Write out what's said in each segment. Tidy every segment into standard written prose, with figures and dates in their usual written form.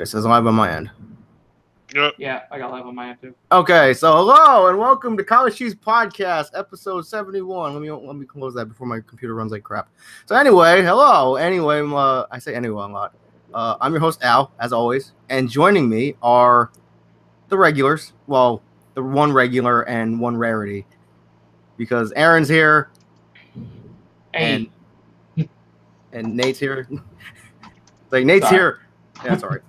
This is live on my end. Yep. Yeah, I got live on my end too. Okay, so hello and welcome to College Cheese Podcast, episode 71. Let me close that before my computer runs like crap. So anyway, hello. Anyway, I say anyway a lot. I'm your host Al, as always, and joining me are the regulars. Well, the one regular and one rarity, because Aaron's here. Hey. And Nate's here. Like Nate's Sorry. here. Yeah, that's all right.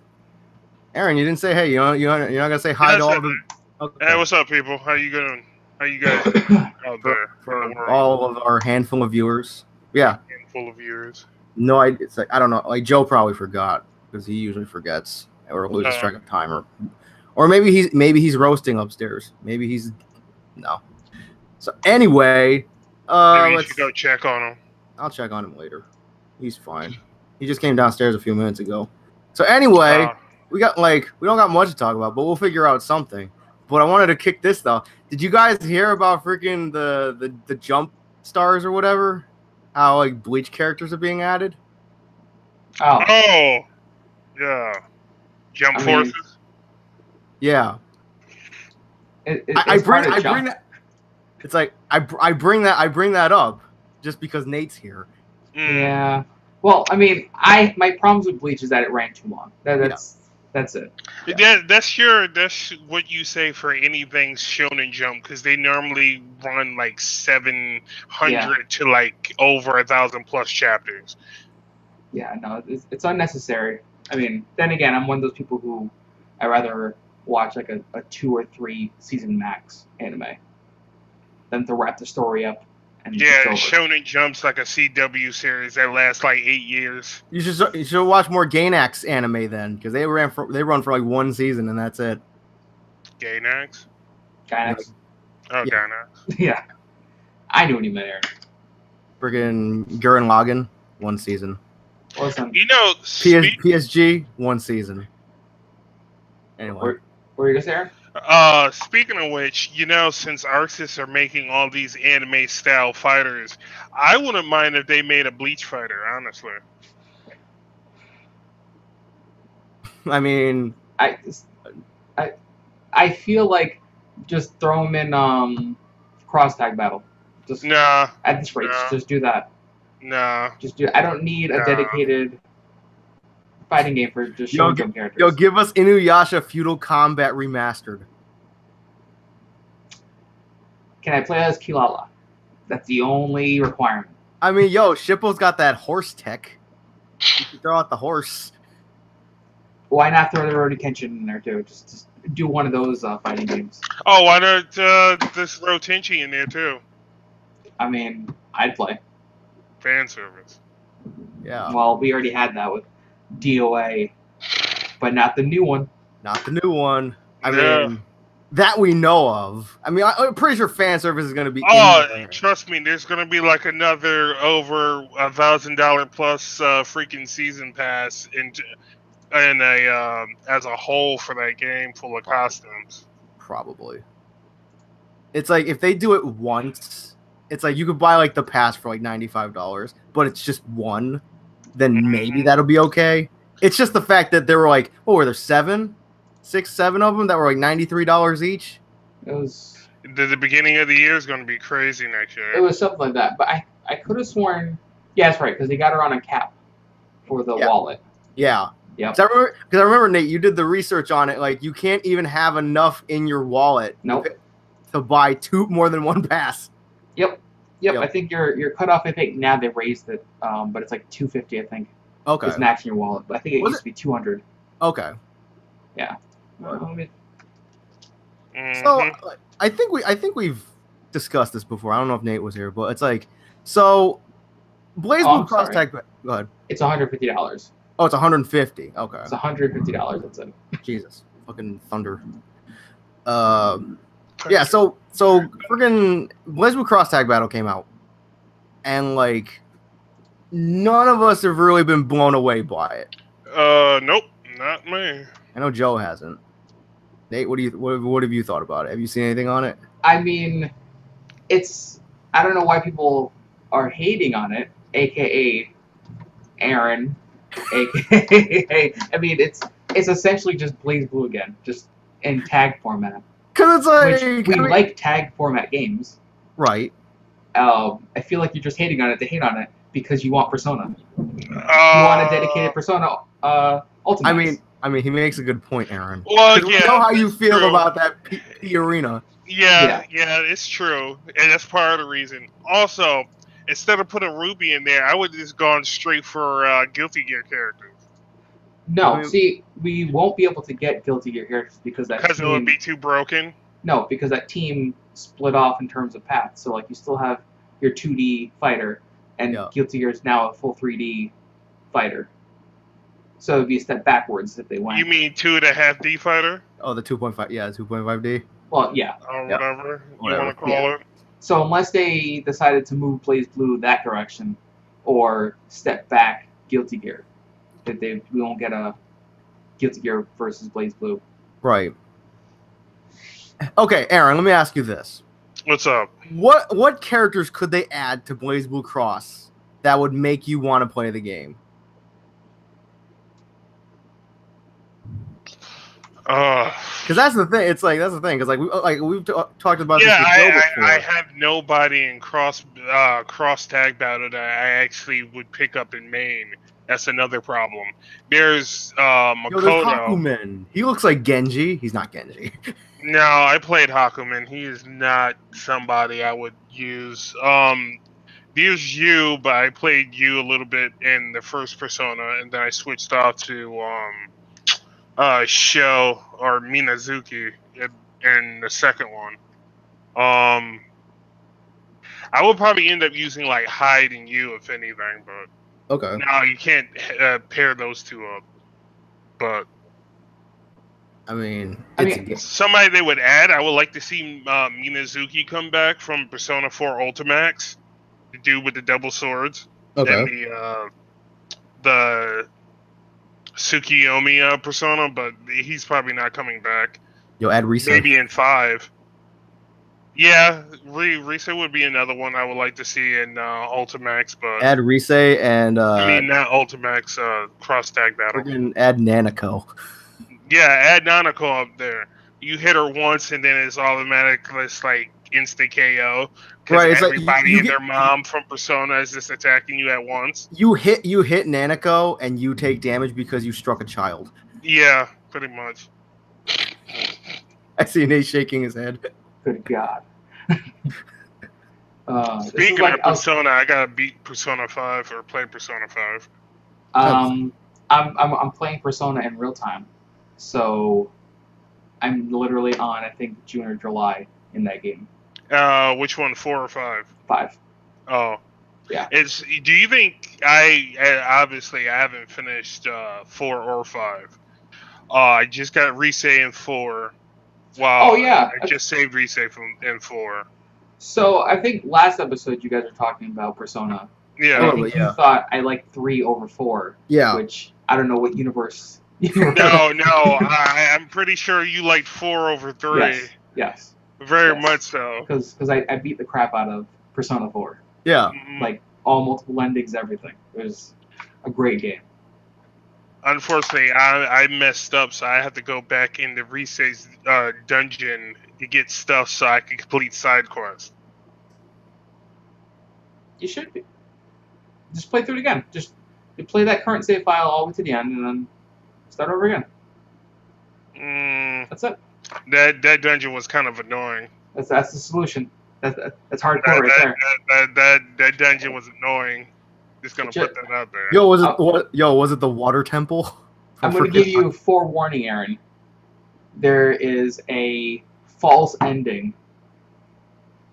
Aaron, you didn't say hey. You're not gonna say hi to all the. Okay. Hey, what's up, people? How you doing? How you guys out there? For all of our handful of viewers. Yeah. Handful of viewers. No, it's like I don't know. Like Joe probably forgot because he usually forgets or loses track of time, or maybe he's roasting upstairs. Maybe he's no. So anyway, maybe you should go check on him. I'll check on him later. He's fine. He just came downstairs a few minutes ago. So anyway, we don't got much to talk about, but we'll figure out something. But I wanted to kick this though. Did you guys hear about freaking the jump stars or whatever? How like Bleach characters are being added? Oh, yeah. Jump forces. Yeah. I bring that. It's like I bring that up just because Nate's here. Yeah. Well, I mean, my problems with Bleach is that it ran too long. That's it. Yeah. That's what you say for anything Shonen Jump, because they normally run like 700 to like over 1,000 plus chapters. Yeah, no, it's unnecessary. I mean, then again, I'm one of those people who I rather watch like a 2 or 3 season max anime than to wrap the story up. And yeah, Shonen Jump's like a CW series that lasts like 8 years. You should watch more Gainax anime then, because they run for like 1 season and that's it. Gainax? Gainax. Oh, yeah. Gainax. Yeah. I knew what he meant, Aaron. Friggin' Gurren Lagann, 1 season. Awesome. You know, PSG, 1 season. Anyway. What were you going to say, Aaron? Speaking of which, you know, since Arxis are making all these anime style fighters, I wouldn't mind if they made a Bleach fighter, honestly. I mean, I feel like just throw him in cross tag battle. Just nah. At this rate, just do that. Nah. Just do. I don't need a dedicated fighting game for just showing some characters. Yo, give us Inuyasha Feudal Combat Remastered. Can I play as Kilala? That's the only requirement. I mean, yo, Shippo's got that horse tech. You can throw out the horse. Why not throw the Rurouni Kenshin in there too? Just do one of those fighting games. Oh, why not this Rotenchi in there too? I mean, I'd play. Fan service. Yeah. Well, we already had that with DOA, but not the new one. Not the new one. I mean, that we know of. I mean, I'm pretty sure fan service is going to be. Oh, trust me, there's going to be like another over $1,000 plus freaking season pass and a as a whole for that game full of costumes. Probably. It's like if they do it once, it's like you could buy like the pass for like $95, but it's just one. Then maybe that'll be okay. It's just the fact that there were like, were there 7 of them that were like $93 each? It was. The beginning of the year is going to be crazy next year. It was something like that, but I could have sworn. Yeah, that's right, because they got her on a cap for the wallet. Yeah. Yeah. Because I remember, Nate, you did the research on it. Like, you can't even have enough in your wallet to buy more than one pass. Yep. I think your cutoff. I think now they raised it, but it's like $250. I think. Okay. It's max in your wallet, but I think it used to be $200. Okay. Yeah. So I think we've discussed this before. I don't know if Nate was here, but it's like BlazBlue Cross Tag. Go ahead. It's $150. Oh, it's $150. Okay. It's $150. That's it. Jesus, fucking thunder. Yeah. So freaking BlazBlue Cross Tag Battle came out, and like none of us have really been blown away by it. Nope, not me. I know Joe hasn't. Nate, what have you thought about it? Have you seen anything on it? I mean, I don't know why people are hating on it, aka Aaron, aka I mean, it's essentially just BlazBlue again, just in tag format. Because it's Which we like tag format games. Right. I feel like you're just hating on it to hate on it because you want Persona. You want a dedicated Persona Ultimate. I mean, he makes a good point, Aaron. Well, We know how you feel about that P Arena. Yeah, it's true, and that's part of the reason. Also, instead of putting Ruby in there, I would have just gone straight for Guilty Gear characters. No, see, we won't be able to get Guilty Gear characters because it would be too broken. No, because that team split off in terms of paths. So like you still have your 2D fighter, and Guilty Gear is now a full 3D fighter. So it'd be a step backwards if they went. You mean 2.5D fighter? Oh, the 2.5, 2.5D. Well, yeah. Or whatever you want to call it. So unless they decided to move BlazBlue that direction, or step back Guilty Gear, we won't get a Guilty Gear versus BlazBlue. Right. Okay, Aaron, let me ask you this. What's up? What characters could they add to BlazBlue Cross that would make you want to play the game? Because that's the thing. It's like that's the thing. Because we've talked about this with Joe before. I have nobody in cross tag battle that I actually would pick up in main. That's another problem. There's Makoto. There's Hakumen. He looks like Genji. He's not Genji. No, I played Hakumen. He is not somebody I would use. There's Yu, but I played Yu a little bit in the first Persona, and then I switched off to Sho or Minazuki in the second one. I would probably end up using like Hyde and Yu if anything, but okay. No, you can't pair those two up. But I mean, somebody they would add. I would like to see Minazuki come back from Persona 4 Ultimax, the dude with the double swords, okay, and the Tsukiyomi Persona, but he's probably not coming back. Add Rise. Maybe in 5. Yeah, Rise would be another one I would like to see in Ultimax, but add Rise and I mean not Ultimax, cross tag battle. Add Nanako. Yeah, add Nanako up there. You hit her once and then it's automatic. It's like instant KO. Right, it's everybody and their mom from Persona is just attacking you at once. You hit Nanako and you take damage because you struck a child. Yeah, pretty much. I see Nate shaking his head. Good God. Speaking of Persona, I gotta beat Persona 5 or play Persona 5. I'm playing Persona in real time, so I'm literally on I think June or July in that game. Which one, 4 or 5? 5. Oh, yeah. Do you think obviously I haven't finished 4 or 5. I just got Rise in 4. Wow. Oh yeah. I just saved Rise in 4. So I think last episode you guys were talking about Persona. Yeah. I think you thought I liked 3 over 4. Yeah. Which I don't know what universe. No. I'm pretty sure you liked 4 over 3. Yes. Very much so. Because I beat the crap out of Persona 4. Yeah. Like all multiple endings, everything. It was a great game. Unfortunately, I messed up, so I have to go back into Rise's dungeon to get stuff so I can complete side quests. You should be. Just play through it again. Just play that current save file all the way to the end, and then start over again. That's it. That dungeon was kind of annoying. That's the solution. That's hardcore right there. That dungeon was annoying. Just gonna put that out there. Was it the water temple? I'm gonna give you forewarning, Aaron. There is a false ending.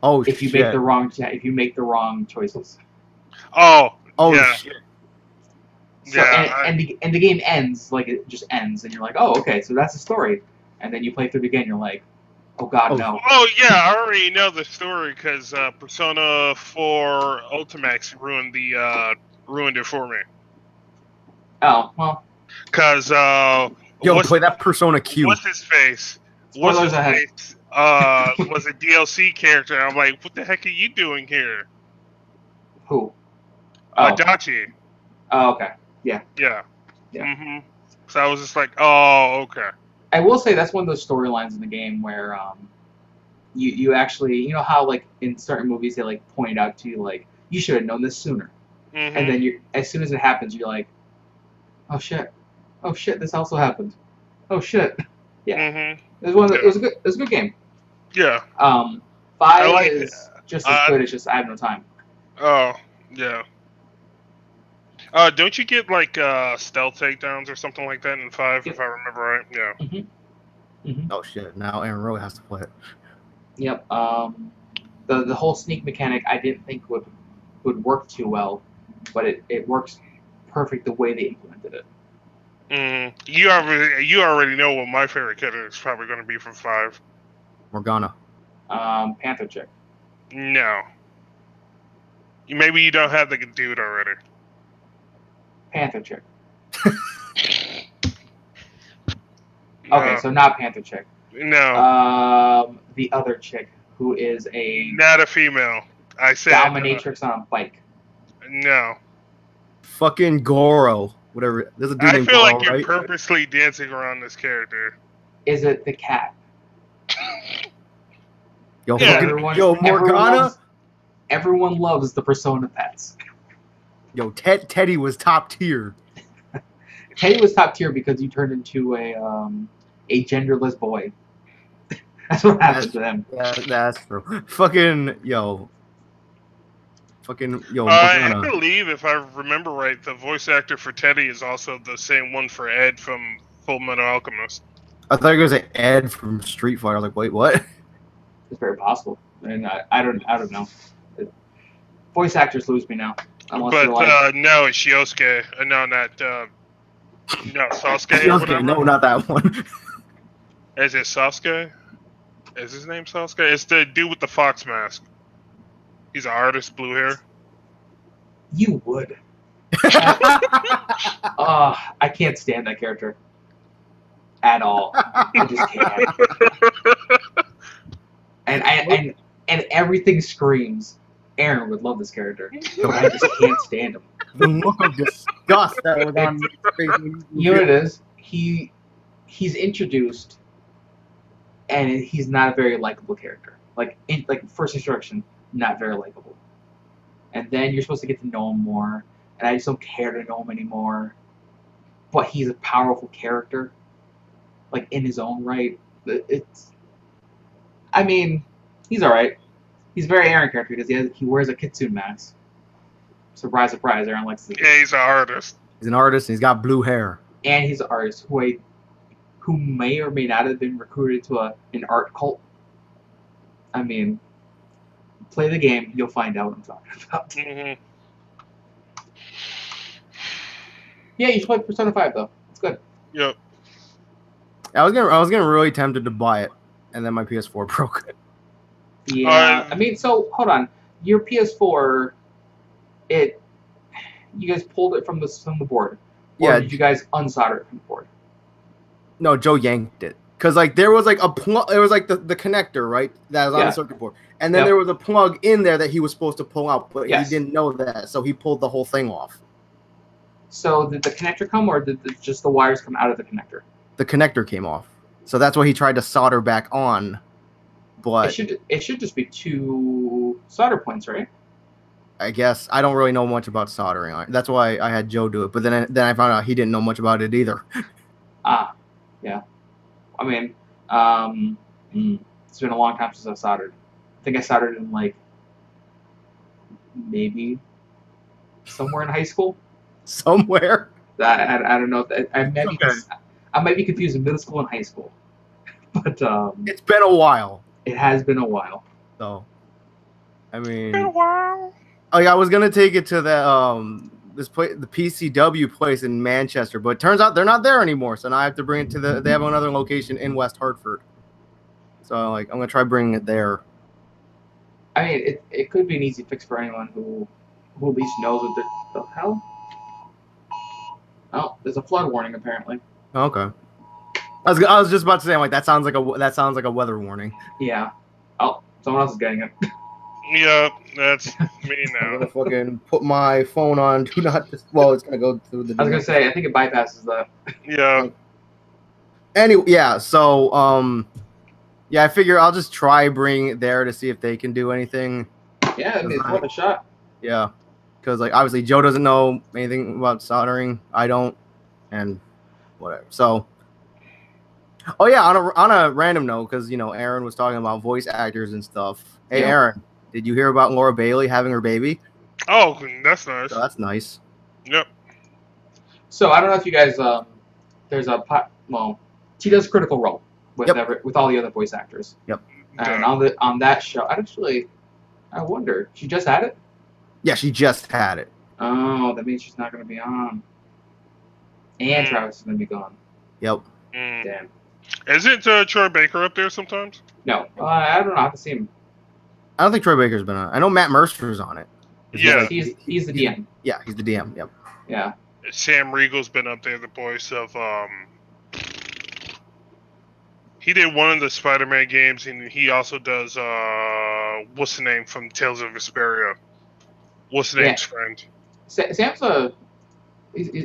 Oh, if you make the wrong choices. Oh yeah. Shit. So, and the game ends like it just ends, and you're like, oh, okay, so that's the story. And then you play through it again, you're like, oh god, no. Oh yeah, I already know the story because Persona 4 Ultimax ruined it for me. Oh well. Because play that Persona Q. What's his face? Spoilers ahead. Was a DLC character. I'm like, what the heck are you doing here? Who? Dachi. Oh, okay. Yeah. Yeah. Mm-hmm. So I was just like, oh, okay. I will say that's one of those storylines in the game where you actually, you know how like in certain movies they like point out to you like you should have known this sooner, Mm-hmm. and then you as soon as it happens you're like, oh shit, this also happened, oh shit. Yeah, Mm-hmm. it was a good game. Yeah. 5 is just as good. It's just I have no time. Oh yeah. Don't you get like stealth takedowns or something like that in 5, if I remember right? Yeah. Mm-hmm. Oh shit! Now Aaron really has to play it. Yep. The whole sneak mechanic I didn't think would work too well, but it works perfect the way they implemented it. You already know what my favorite character is probably going to be from 5. Morgana. Panther Chick. No. Maybe you don't have the dude already. Panther Chick. No. Okay, so not Panther Chick. No. The other chick who is a Not a female. I said dominatrix on a bike. No. Fucking Goro. Whatever. There's a dude I named feel Goro, like you're right? purposely dancing around this character. Is it the cat? Yo, Yeah. fucking, Morgana. Everyone loves the Persona pets. Yo, Teddy was top tier. Teddy was top tier because you turned into a genderless boy. That's what happened to them. Yeah, that's true. Fucking yo. I Morgana. believe, if I remember right, the voice actor for Teddy is also the same one for Ed from Full Metal Alchemist. I thought you were gonna say Ed from Street Fighter. I was like, wait, what? It's very possible, and I don't know. Voice actors lose me now. Unless But you're like, no, it's Yosuke. No, not no Sasuke. Or whatever. No, not that one. Is it Sasuke? Is his name Sasuke? It's the dude with the fox mask. He's an artist, blue hair. you would. I can't stand that character at all. I just can't. And everything screams, Aaron would love this character, but I just can't stand him. The look of disgust that was on his face. You know what it is? He's introduced, and he's not a very likable character. Like first introduction, not very likable. And then you're supposed to get to know him more, and I just don't care to know him anymore. But he's a powerful character, like in his own right. I mean, he's all right. He's a very Aaron character because he wears a kitsune mask. Surprise, surprise! Aaron likes to. Yeah, he's an artist. He's an artist and he's got blue hair. And he's an artist who may or may not have been recruited to an art cult. I mean, play the game, you'll find out what I'm talking about. Mm-hmm. Yeah, you should play Persona 5 though. It's good. Yep. I was gonna really tempted to buy it, and then my PS4 broke. Yeah, I mean, so hold on. Your PS4, you guys pulled it from the board. Or Yeah. did you guys unsolder it from the board? No, Joe yanked it. Cause like there was like a plug, it was like the connector, right? That was on the circuit board, and then there was a plug in there that he was supposed to pull out, but he didn't know that, so he pulled the whole thing off. So did the connector come, or did just the wires come out of the connector? The connector came off, so that's why he tried to solder back on. But it should just be 2 solder points, right? I guess I don't really know much about soldering. That's why I had Joe do it. But then I found out he didn't know much about it either. Yeah. I mean, it's been a long time since I've soldered. I think I soldered in like maybe somewhere in high school. Somewhere. I don't know. I might be confusing middle school and high school, but it's been a while. It has been a while. So, I mean, Been a while. Oh yeah, I was gonna take it to the the PCW place in Manchester, but it turns out they're not there anymore. So now I have to bring it to they have another location in West Hartford. So I'm gonna try bringing it there. I mean, it could be an easy fix for anyone who at least knows what the hell. Oh, there's a flood warning apparently. Okay. I was just about to say, I'm like, that sounds like a weather warning. Yeah. Oh, someone else is getting it. Yeah, that's me I'm now. gonna fucking put my phone on do not. Well, it's gonna go through the. I was gonna say, I think it bypasses that. Yeah. Anyway, yeah. So, yeah, I figure I'll just try bring it there to see if they can do anything. Yeah, I mean, it's worth a shot. Yeah, because like obviously Joe doesn't know anything about soldering. I don't, and whatever. So, oh yeah, on a random note, because Aaron was talking about voice actors and stuff. Hey, Yeah. Aaron, did you hear about Laura Bailey having her baby? Oh, that's nice. So that's nice. Yep. So I don't know if you guys, there's a she does Critical Role with Yep. with all the other voice actors. Yep. And on that show, I wonder, she just had it. Yeah, she just had it. Oh, that means she's not going to be on. And Travis is going to be gone. Yep. Mm. Damn. Isn't Troy Baker up there sometimes? No, I don't know. I haven't seen him. I don't think Troy Baker's been on it. I know Matt Mercer's on it. Yeah. He's the DM. Yeah, he's the DM. Yep. Yeah. Sam Riegel's been up there, the voice of he did one of the Spider-Man games, and he also does what's the name from Tales of Vesperia? What's the name's friend? Sam's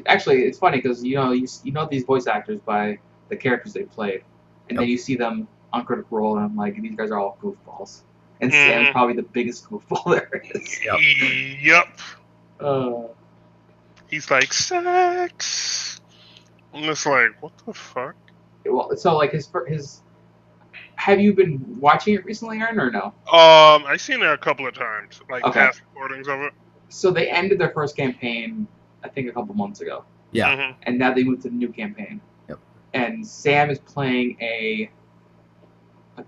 actually, it's funny because you know these voice actors by the characters they played, and then you see them on Critical Role, and I'm like, these guys are all goofballs, and Sam's probably the biggest goofball there is. Yep. Uh, He's like, sex. I'm just like, what the fuck? well, so like his have you been watching it recently, Aaron, or no? I've seen it a couple of times, like past recordings of it. So they ended their first campaign, I think, a couple months ago. Yeah. Mm-hmm. And now they moved to the new campaign. Yep. And Sam is playing a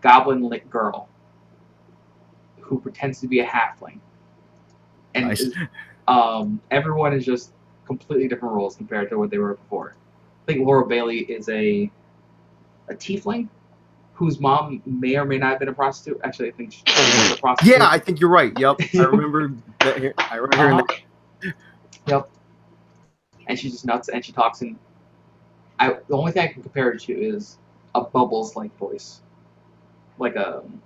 goblin lit girl who pretends to be a halfling. And Nice. Everyone is just completely different roles compared to what they were before. I think Laura Bailey is a tiefling whose mom may or may not have been a prostitute. Actually, I think she's a prostitute. Yeah, I think you're right. Yep. I remember that here. I remember hearing Yep. And she's just nuts, and she talks in. The only thing I can compare it to is a Bubbles-like voice, like an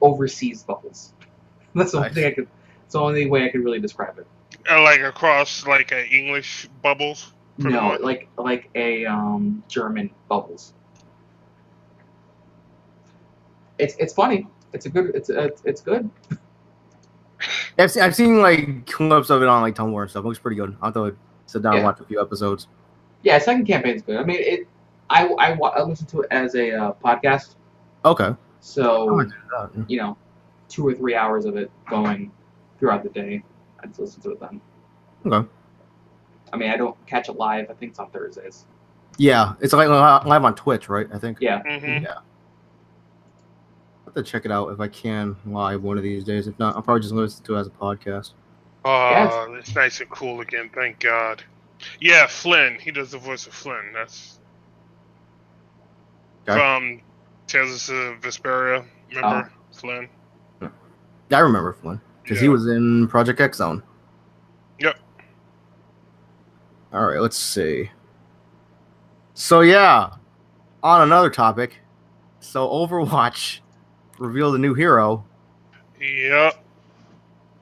overseas Bubbles. That's the only thing I could. It's the only way I could really describe it. Like across like a English Bubbles. No, like a German Bubbles. It's funny. It's good. I've seen like clips of it on like Tumblr and stuff. It looks pretty good. I'll have to sit down and watch a few episodes. Yeah, second campaign's good. I mean, I listen to it as a podcast. Okay. So 2 or 3 hours of it going throughout the day. I just listen to it then. Okay. I mean, I don't catch it live. I think it's on Thursdays. Yeah, it's like live on Twitch, right? I think. Yeah. Mm-hmm. Yeah. I'll have to check it out if I can live one of these days. If not, I'll probably just listen to it as a podcast. Oh, it's nice and cool again. Thank God. Yeah, Flynn. He does the voice of Flynn. That's from Tales of Vesperia. Remember Flynn? Yeah, I remember Flynn because he was in Project X Zone. Yep. All right, let's see. So yeah, on another topic. So Overwatch revealed a new hero. Yep.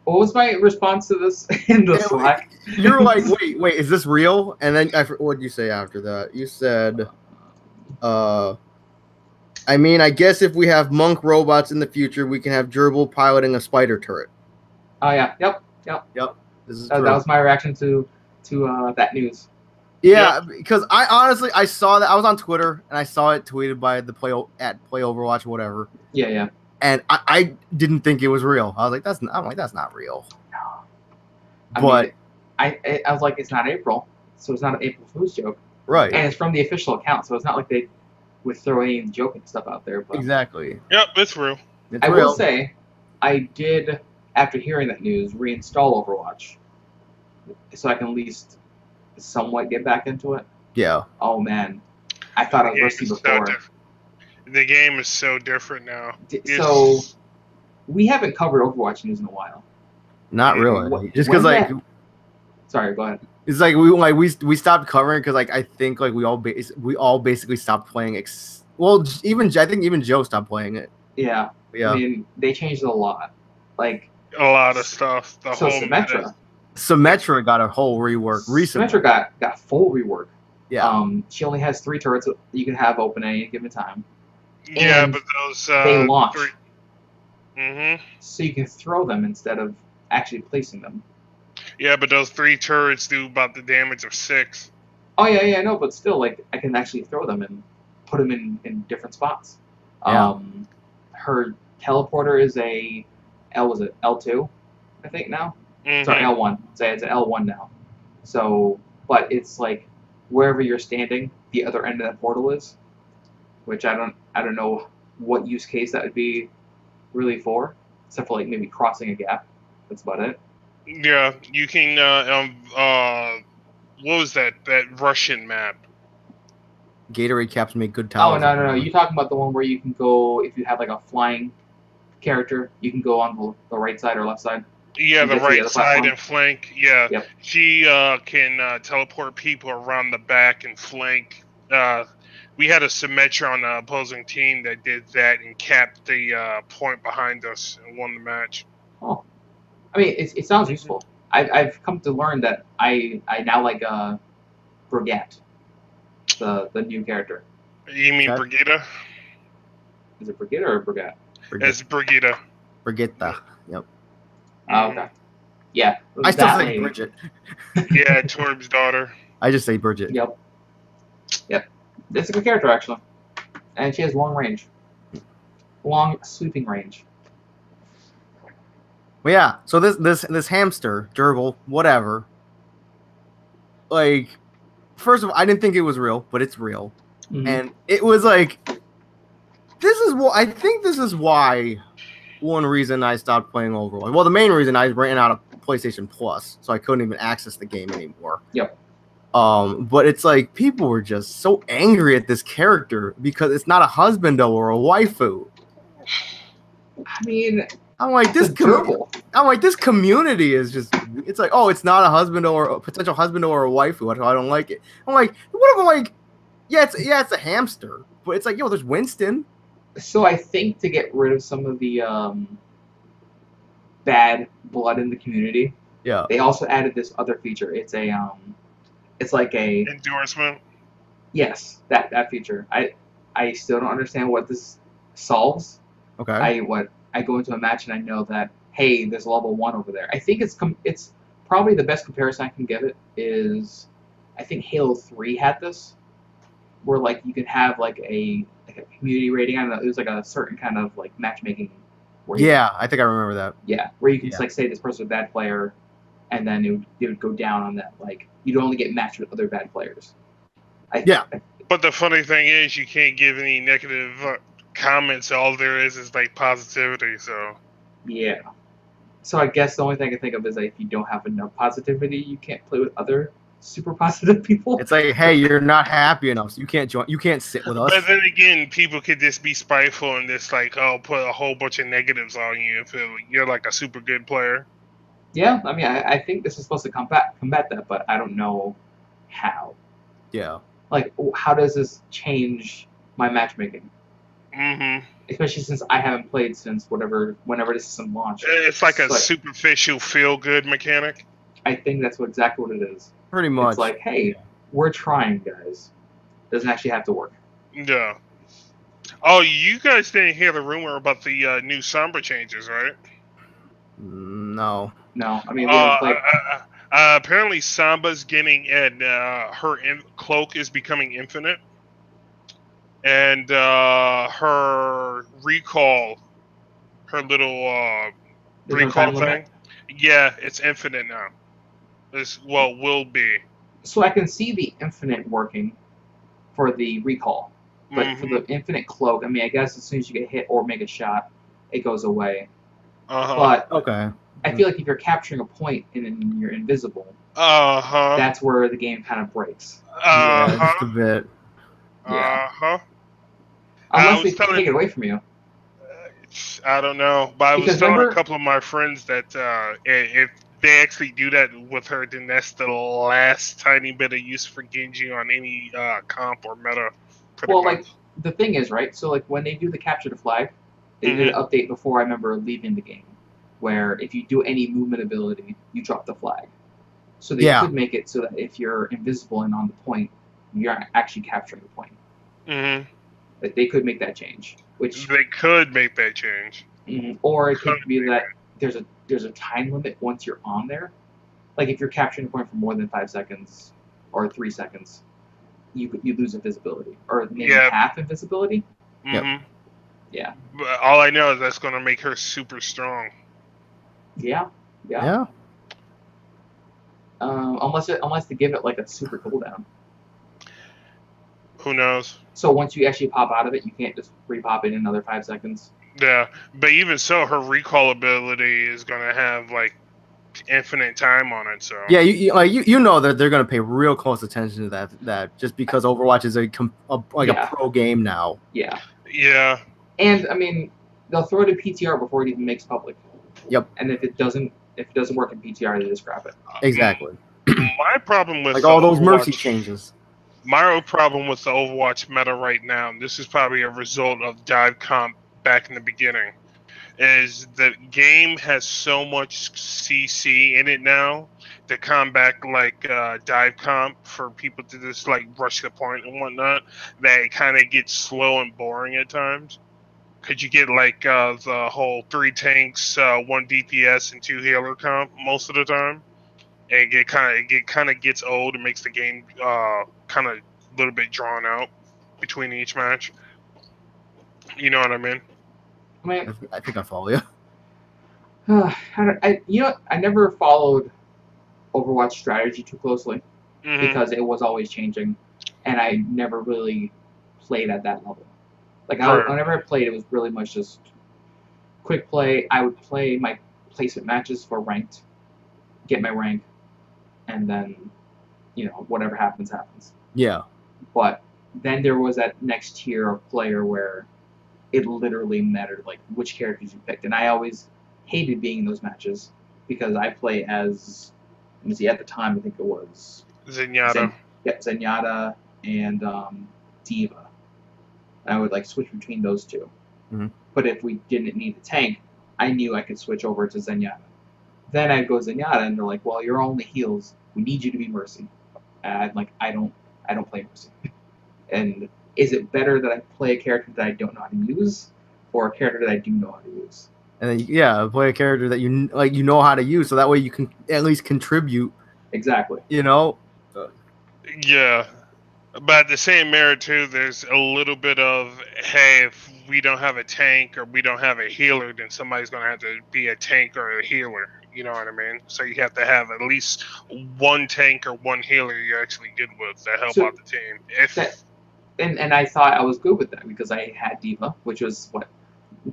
What was my response to this in the Slack? You're like, wait, is this real? And then what did you say after that? You said, I mean, I guess if we have monk robots in the future, we can have Gerbil piloting a spider turret. Oh yeah, yep. This is That was my reaction to that news. Yeah, because I honestly saw that. I was on Twitter and I saw it tweeted by the Play Overwatch or whatever. Yeah. And I didn't think it was real. I was like, that's not real. No. I was like, it's not April, so it's not an April Fool's joke. Right. And it's from the official account, so it's not like they would throw any joking stuff out there. But Exactly. Yep, it's real. It's I real. will say, I did, after hearing that news, reinstall Overwatch, so I can at least somewhat get back into it. Yeah. Oh man, I thought I was rusty before. The game is so different now. So we haven't covered Overwatch news in a while. Not really. Just because Sorry, go ahead. It's like we stopped covering because I think we all basically stopped playing. I think even Joe stopped playing it. Yeah. Yeah. I mean, they changed a lot. Like, A lot of stuff. The so whole Symmetra. Symmetra got a whole rework recently. Symmetra got full rework. Yeah. She only has 3 turrets that you can have open at any given time. Yeah, And but those they launch. So you can throw them instead of actually placing them. Yeah, but those 3 turrets do about the damage of 6. Oh yeah, no, but still, like, I can actually throw them and put them in different spots. Yeah. Her teleporter is a L2, I think now. Sorry, L1. Say it's an L1 now. So, but it's like wherever you're standing, the other end of that portal is, which I don't know what use case that would be really for, except for like maybe crossing a gap. That's about it. Yeah, you can. What was that Russian map? Gatorade caps make good Oh towers. no! You're talking about the one where you can go if you have like a flying character, you can go on the right side or left side. Yeah, the right side platform. and flank. Yeah, Yep. She can teleport people around the back and flank. We had a Symmetra on the opposing team that did that and capped the point behind us and won the match. Oh, I mean, it sounds useful. I've come to learn that I now like Brigitte, the new character. You mean Brigitte? Is it Brigitte or Brigitte? It's Brigitte. Brigitte. Yep. Oh, okay. Yeah. I still say Bridget. Yeah, Torb's daughter. I just say Bridget. Yep. It's a good character actually, and she has long range, long sweeping range. Well, yeah. So this hamster, gerbil, whatever. Like, first of all, I didn't think it was real, but it's real, and it was like, I think this is why one reason I stopped playing Overwatch. Well, the main reason I ran out of PlayStation Plus, so I couldn't even access the game anymore. Yep. But it's like people were just so angry at this character because it's not a husbando or a waifu. I mean, I'm like this community is just. It's like, oh, it's not a husbando or a potential husbando or a waifu. I don't like it. I'm like, what if I'm like, it's a hamster, but it's like, yo, there's Winston. So I think to get rid of some of the bad blood in the community, yeah, they also added this other feature. It's a it's like a endorsement. Yes, that feature. I still don't understand what this solves. Okay. I go into a match and I know that, hey, there's a level 1 over there. I think it's probably the best comparison I can give it is, I think Halo 3 had this, where like you could have like a community rating. I don't know. It was like a certain kind of like matchmaking. I think I remember that. Yeah, where you can like say this person's a bad player, and then it would go down on that. Like you'd only get matched with other bad players. But the funny thing is, you can't give any negative comments. All there is like positivity. So. Yeah. So I guess the only thing I can think of is that if you don't have enough positivity, you can't play with other super positive people. It's like, hey, you're not happy enough, so you can't join. You can't sit with us. But then again, people could just be spiteful and just like, put a whole bunch of negatives on you if you're like a super good player. Yeah, I mean, I think this is supposed to combat that, but I don't know how. Yeah. Like, how does this change my matchmaking? Mm-hmm. Especially since I haven't played since whenever the system launched. It's like a superficial feel-good mechanic. I think that's exactly what it is. Pretty much. It's like, hey, we're trying, guys. Doesn't actually have to work. Yeah. Oh, you guys didn't hear the rumor about the new Sombra changes, right? No. No, I mean, we haven't played. Apparently Samba's getting, and her cloak is becoming infinite. And her recall, her little recall thing, yeah, it's infinite now. Will be. So I can see the infinite working for the recall, but for the infinite cloak, I mean, I guess as soon as you get hit or make a shot, it goes away. But okay, I feel like if you're capturing a point and you're invisible, that's where the game kind of breaks. Yeah, just a bit. Yeah. Unless they take it away from you. I don't know, but I was telling a couple of my friends that if they actually do that with her, then that's the last tiny bit of use for Genji on any comp or meta. Well, like, the thing is, right, so, like, when they do the capture the flag, They did an update before I remember leaving the game, where if you do any movement ability, you drop the flag. So they could make it so that if you're invisible and on the point, you're actually capturing the point. Mm-hmm. Like they could make that change. Which they could make that change. Or it could be that there's a time limit once you're on there. Like if you're capturing a point for more than 5 seconds or 3 seconds, you lose invisibility or maybe half invisibility. Mm-hmm. Yeah. But all I know is that's going to make her super strong. Yeah. Unless they give it like a super cooldown. Who knows? So once you actually pop out of it, you can't just re-pop it in another 5 seconds. Yeah, but even so, her recall ability is going to have like infinite time on it. So yeah, you know that they're going to pay real close attention to that just because Overwatch is a pro game now. Yeah. Yeah. And I mean, they'll throw it in PTR before it even makes public. Yep. And if it doesn't work in PTR, they just scrap it. Exactly. My problem with like all those Mercy changes. My problem with the Overwatch meta right now, and this is probably a result of dive comp back in the beginning, is the game has so much CC in it now to combat like dive comp for people to just like rush the point and whatnot, that it kind of gets slow and boring at times. Could you get like the whole 3 tanks, 1 DPS, and 2 healer comp most of the time? And it kind of gets old and makes the game kind of a little bit drawn out between each match. You know what I mean? I think I follow you. I never followed Overwatch strategy too closely because it was always changing, and I never really played at that level. Like whenever I played, it was really much just quick play. I would play my placement matches for ranked, get my rank, and then, whatever happens, happens. Yeah. But then there was that next tier of player where it literally mattered, like, which characters you picked. And I always hated being in those matches because I play as, at the time, I think it was... Zenyatta. Zenyatta and D.Va. And I would, switch between those two. Mm-hmm. But if we didn't need a tank, I knew I could switch over to Zenyatta. Then I'd go Zenyatta, and they're like, well, you're only heals. We need you to be Mercy. And I'm like, I don't play Mercy. And is it better that I play a character that I don't know how to use, or a character that I do know how to use? And then, play a character that you know how to use, so that way you can at least contribute. Exactly. Yeah. But at the same merit, too, there's a little bit of, hey, if we don't have a tank or we don't have a healer, then somebody's going to have to be a tank or a healer. You know what I mean? So you have to have at least 1 tank or 1 healer you're actually good with to help out the team. And I thought I was good with that because I had D.Va, which was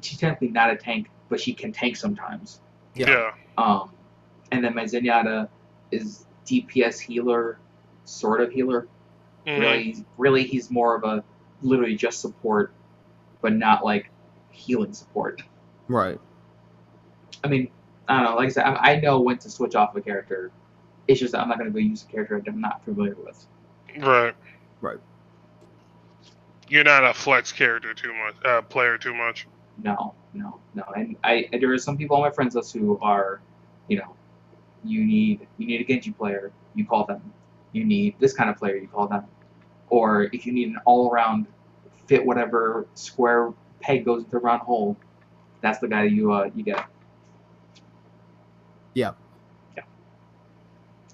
she's technically not a tank, but she can tank sometimes. Yeah. And then my Zenyatta is DPS healer, sort of healer. Mm-hmm. Really, he's more of a literally just support, but not like healing support. Right. I mean, I don't know. Like I said, I know when to switch off a character. It's just that I'm not going to go use a character I'm not familiar with. Right. You're not a flex character player too much. No. And there are some people on my friends list who are, you need a Genji player, you call them. You need this kind of player, you call them. Or if you need an all-around fit whatever square peg goes into a round hole, that's the guy you get. Yeah.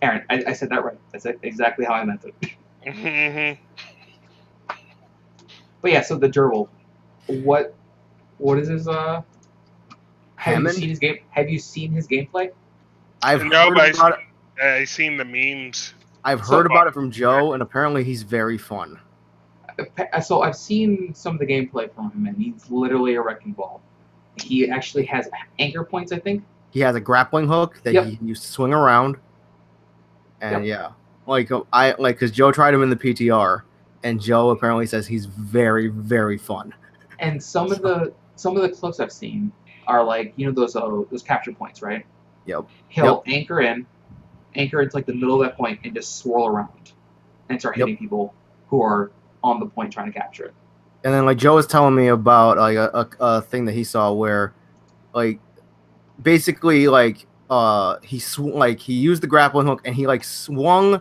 Aaron, I said that right. That's exactly how I meant it. Mm-hmm. But yeah, so the gerbil, what is his Hammond? Have you seen his gameplay? I've heard about it. I've seen the memes. I've heard about it from Joe, and apparently he's very fun. So I've seen some of the gameplay from him, and he's literally a wrecking ball. He actually has anchor points, I think. He has a grappling hook that he can use to swing around. And because Joe tried him in the PTR, and Joe apparently says he's very, very fun. And some of the clips I've seen are those capture points, right? Yep. He'll anchor into the middle of that point and just swirl around and start hitting people who are on the point trying to capture it. And then like Joe was telling me about like a thing that he saw where like basically like he used the grappling hook and he like swung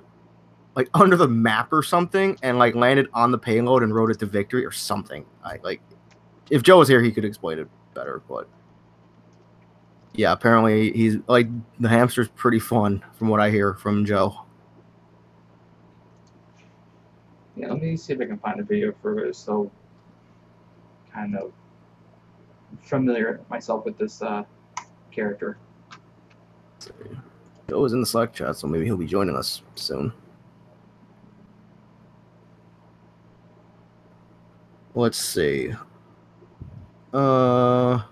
like under the map or something and like landed on the payload and rode it to victory or something. I like if Joe was here he could explain it better, but yeah, apparently he's like the hamster's pretty fun from what I hear from Joe. Yeah, let me see if I can find a video for it. So kind of familiar myself with this character. Joe is in the Slack chat, so maybe he'll be joining us soon. Let's see. Like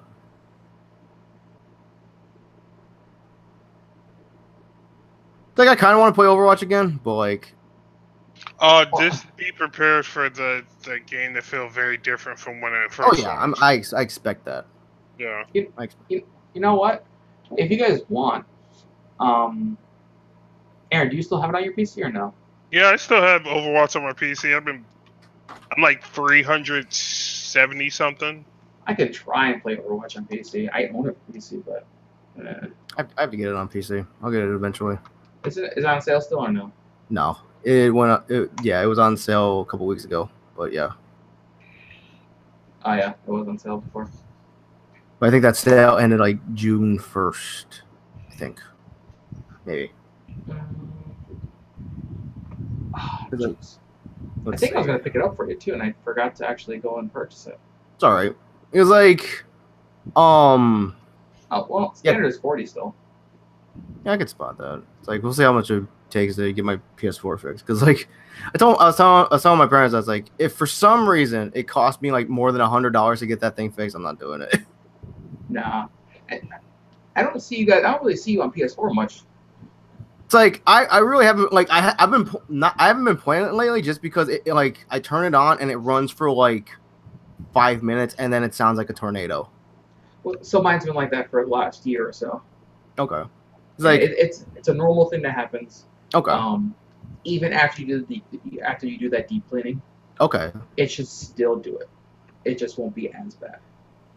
I kind of want to play Overwatch again, but like, Just be prepared for the game to feel very different from when it oh first. yeah, launched. I expect that. Yeah. You know what? If you guys want, Aaron, do you still have it on your PC or no? Yeah, I still have Overwatch on my PC. I'm like 370 something. I could try and play Overwatch on PC. I own a PC, but I have to get it on PC. I'll get it eventually. is it on sale still or no? No, it went up. Yeah, it was on sale a couple weeks ago, but yeah. Oh yeah, it was on sale before. But I think that sale ended like June 1st. I think, maybe. Jeez. I Let's think see. I was gonna pick it up for you too, and I forgot to actually go and purchase it. It's all right. It was like, Oh well, standard is 40 still. yeah, I could spot that. It's like we'll see how much it takes to get my PS4 fixed. Because like, I was telling my parents, I was like, if for some reason it cost me like more than $100 to get that thing fixed, I'm not doing it. Nah, I don't see you guys. I don't really see you on PS4 much. It's like I really haven't like I haven't been playing it lately just because it like I turn it on and it runs for like 5 minutes and then it sounds like a tornado. Well, so mine's been like that for the last year or so. Okay. It's like it's a normal thing that happens. okay. Even after you do that deep cleaning, Okay. it should still do it. It just won't be as bad.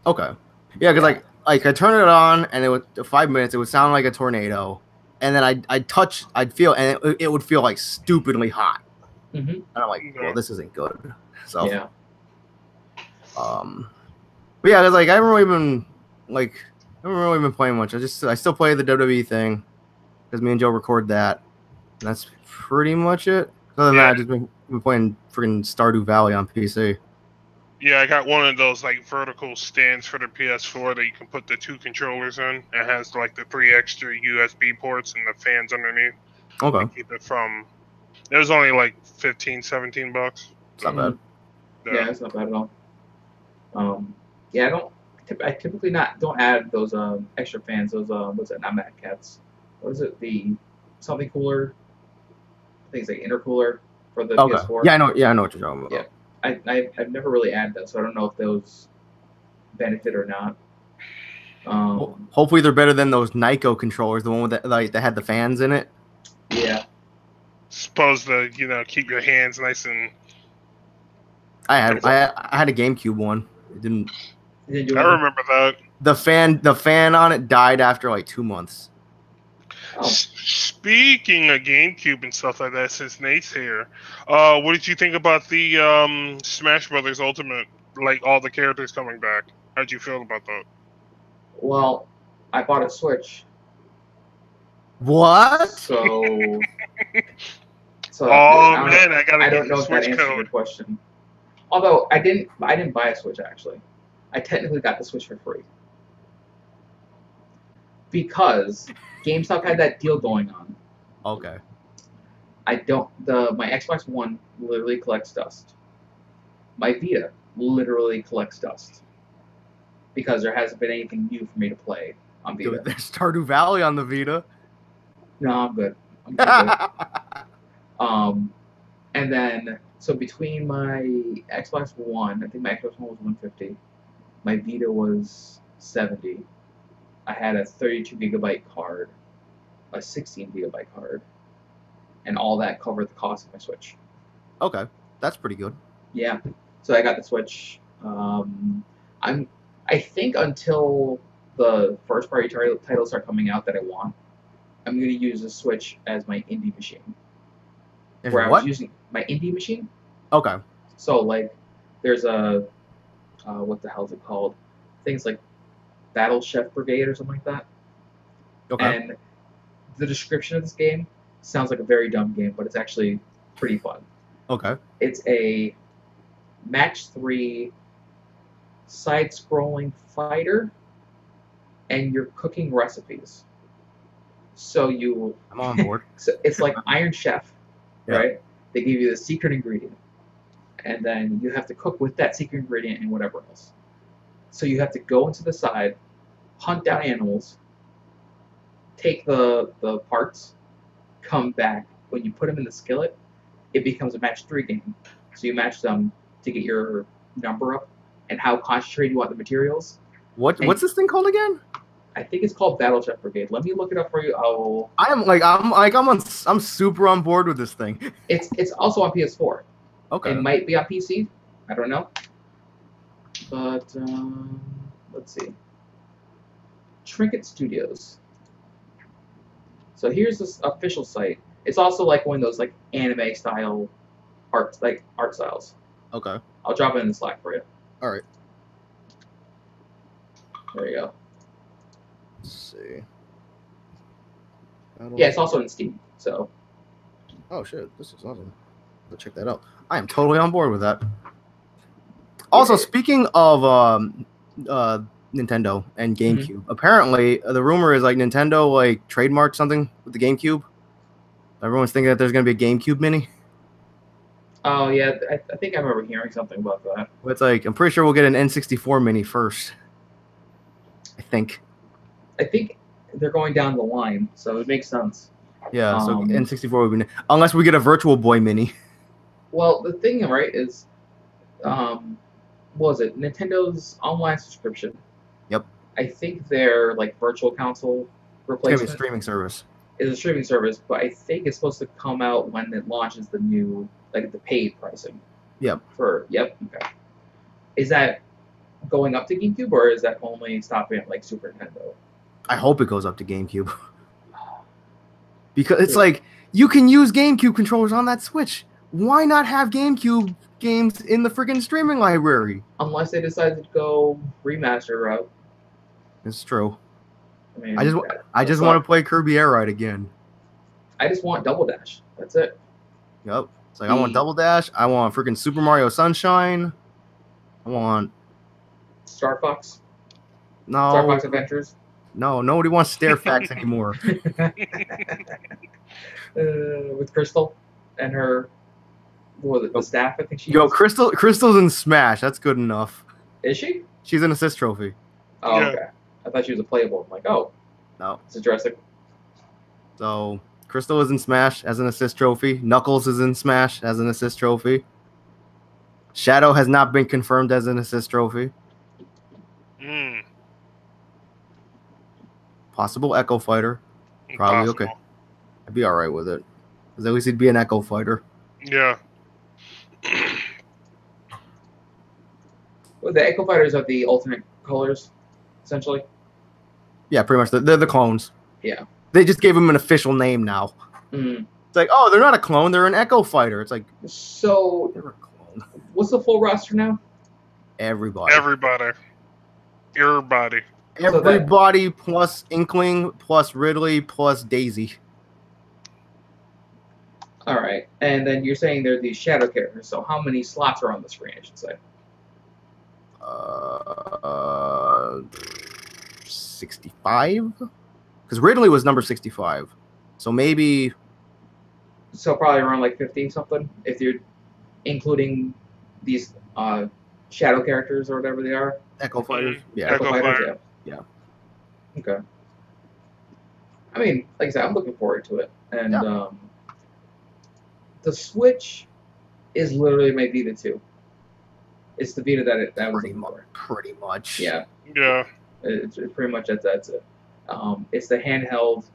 Okay. Yeah, because like I turn it on and it would 5 minutes. It would sound like a tornado, and then I'd feel, and it would feel like stupidly hot. Mm-hmm. And I'm like, well, this isn't good. So Yeah. But yeah, because like I haven't really been playing much. I still play the WWE thing because me and Joe record that. And that's pretty much it. Other than that, I've just been playing freaking Stardew Valley on PC. Yeah, I got one of those like vertical stands for the PS4 that you can put the 2 controllers in. It has like the 3 extra USB ports and the fans underneath. Okay. To keep it from. It was only like $15-17. It's not bad. Yeah, it's not bad at all. Yeah, I typically don't add those extra fans. Those what's it? Not Mad Cats. What is it? The something cooler. I think it's like intercooler for the PS4. Yeah, I know what you're talking about. Yeah. I've never really added that, so I don't know if those benefit or not. Hopefully they're better than those Nyko controllers, the one with that had the fans in it. Yeah. Supposed to keep your hands nice and. I had a GameCube one. It didn't. I remember that. The fan on it died after like 2 months. Oh. Speaking of GameCube and stuff like that, since Nate's here, what did you think about the Smash Brothers Ultimate? Like all the characters coming back. How'd you feel about that? Well, I bought a Switch. What? So. I gotta. I don't know if that Switch answers code. your question. Although I didn't buy a Switch actually. I technically got the Switch for free. Because GameStop had that deal going on. Okay. My Xbox One literally collects dust. My Vita literally collects dust. Because there hasn't been anything new for me to play on Vita. Dude, there's Stardew Valley on the Vita. No, I'm good. And then so between my Xbox One, I think my Xbox One was 150. My Vita was 70. I had a 32 gigabyte card, a 16 gigabyte card, and all that covered the cost of my Switch. Okay, that's pretty good. Yeah. So I got the Switch. I think until the first party titles start coming out that I want, I'm going to use the Switch as my indie machine. Is Where I what? was using my indie machine. Okay. So like, there's a what the hell is it called? Things like Battle Chef Brigade or something like that. Okay. And the description of this game sounds like a very dumb game, but it's actually pretty fun. Okay. It's a match 3 side-scrolling fighter, and you're cooking recipes. So I'm on board. so it's like Iron Chef, Yeah. right? They give you the secret ingredient, and then you have to cook with that secret ingredient and whatever else. So you have to go into the side, hunt down animals, take the parts, come back. When you put them in the skillet, it becomes a match 3 game. So you match them to get your number up and how concentrated you want the materials. What's this thing called again? I think it's called Battle Chef Brigade. Let me look it up for you. I'm super on board with this thing. It's also on PS4. Okay. It might be on PC. I don't know. But let's see. Trinket Studios. So here's this official site. It's also like one of those like anime style art styles. Okay. I'll drop it in the Slack for you. All right. There you go. Let's see. Yeah, it's also in Steam. So Oh shit, this is awesome. Go check that out. I am totally on board with that. Also, speaking of Nintendo and GameCube, apparently the rumor is like Nintendo like trademarked something with the GameCube. Everyone's thinking that there's gonna be a GameCube Mini. oh yeah, I think I remember hearing something about that. It's like I'm pretty sure we'll get an N64 Mini first. I think. I think they're going down the line, so it makes sense. Yeah, so N64 would be unless we get a Virtual Boy Mini. Well, the thing, right, is, what was it? Nintendo's online subscription. Yep. I think their like virtual console It's gonna be a replacement streaming service. is a streaming service, but I think it's supposed to come out when it launches the new, like the paid pricing. Yep. Okay. Is that going up to GameCube, or is that only stopping at like Super Nintendo? I hope it goes up to GameCube. Because it's like you can use GameCube controllers on that Switch. Why not have GameCube games in the freaking streaming library? Unless they decide to go remaster route. It's true. I mean, I just want to play Kirby Air Ride again. I just want Double Dash. That's it. Yep. It's like I want Double Dash. I want freaking Super Mario Sunshine. I want Star Fox. no Star Fox Adventures. No, nobody wants Stare Facts anymore. With Crystal and her, what was it, the staff? I think she. Yo, is. Crystal's in Smash. That's good enough. Is she? She's an assist trophy. Oh, Yeah. okay. I thought she was a playable. I'm like, oh, No. it's interesting. So Crystal is in Smash as an assist trophy. Knuckles is in Smash as an assist trophy. Shadow has not been confirmed as an assist trophy. Possible Echo Fighter. Probably Possible. okay. I'd be alright with it. Because at least he'd be an Echo Fighter. Yeah. Well, the Echo Fighters are the alternate colors, essentially. Yeah, pretty much. They're the clones. Yeah. They just gave him an official name now. Mm. It's like, oh, they're not a clone. They're an Echo Fighter. It's like, So, they're a clone. what's the full roster now? Everybody. Everybody. Everybody plus Inkling plus Ridley plus Daisy. All right, and then you're saying they're these shadow characters. So how many slots are on the screen? I should say. 65? Because Ridley was number 65. So maybe... So probably around like 50 something, if you're including these shadow characters or whatever they are. Echo Fighters. Yeah. Echo Fighter. Yeah. Okay. I mean, like I said, I'm looking forward to it, and the Switch is literally my Vita 2. It's the Vita that was looking for. Pretty much. Yeah. Yeah. It's pretty much that's it. It's the handheld.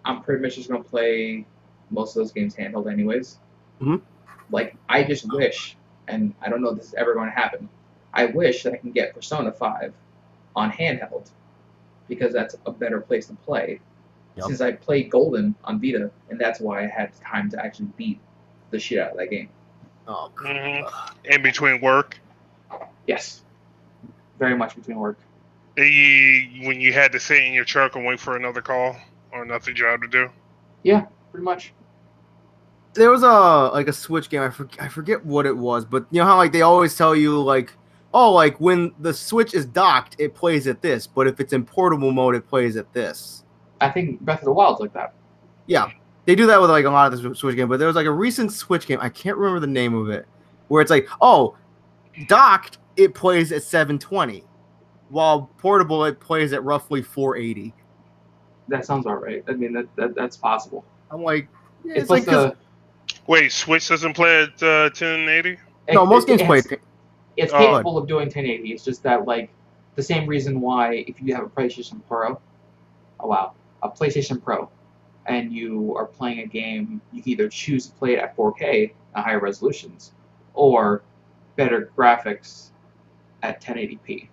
I'm pretty much just gonna play most of those games handheld anyways. Mhm. Like, I just wish and I don't know if this is ever going to happen. I wish that I can get Persona 5 on handheld, because that's a better place to play. Yep. Since I played Golden on Vita, and that's why I had time to actually beat the shit out of that game. Oh, In between work. Yes. Very much between work. When you had to sit in your truck and wait for another call or another job to do. Yeah, pretty much. there was a Switch game. I forget what it was, but you know how like they always tell you like, oh, like when the Switch is docked, it plays at this, but if it's in portable mode, it plays at this. I think Breath of the Wild's like that. Yeah, they do that with like a lot of the Switch games. But there was like a recent Switch game. I can't remember the name of it, where it's like, oh, docked, it plays at 720, while portable, it plays at roughly 480. That sounds about right. I mean, that's possible. I'm like, yeah, It's like supposed to. Wait, Switch doesn't play at 1080? no, most games play. It's capable of doing 1080. It's just that, like, the same reason why if you have a PlayStation Pro, a PlayStation Pro, and you are playing a game, you can either choose to play it at 4K at higher resolutions, or better graphics at 1080p.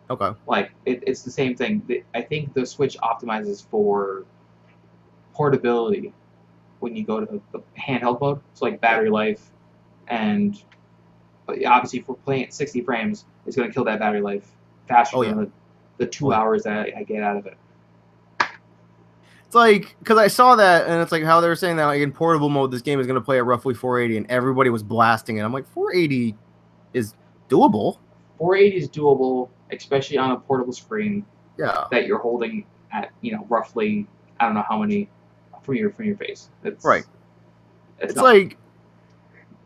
Okay. Like, it's the same thing. I think the Switch optimizes for portability when you go to the handheld mode. So, like, battery life, and obviously if we're playing at 60 frames, it's going to kill that battery life faster than the 2 hours that I get out of it. It's like, because I saw that, and it's like how they were saying that like in portable mode, this game is going to play at roughly 480, and everybody was blasting it. I'm like, 480 is doable. 480 is doable, especially on a portable screen. Yeah. That you're holding at, roughly, I don't know how many from your face. It's, right. It's like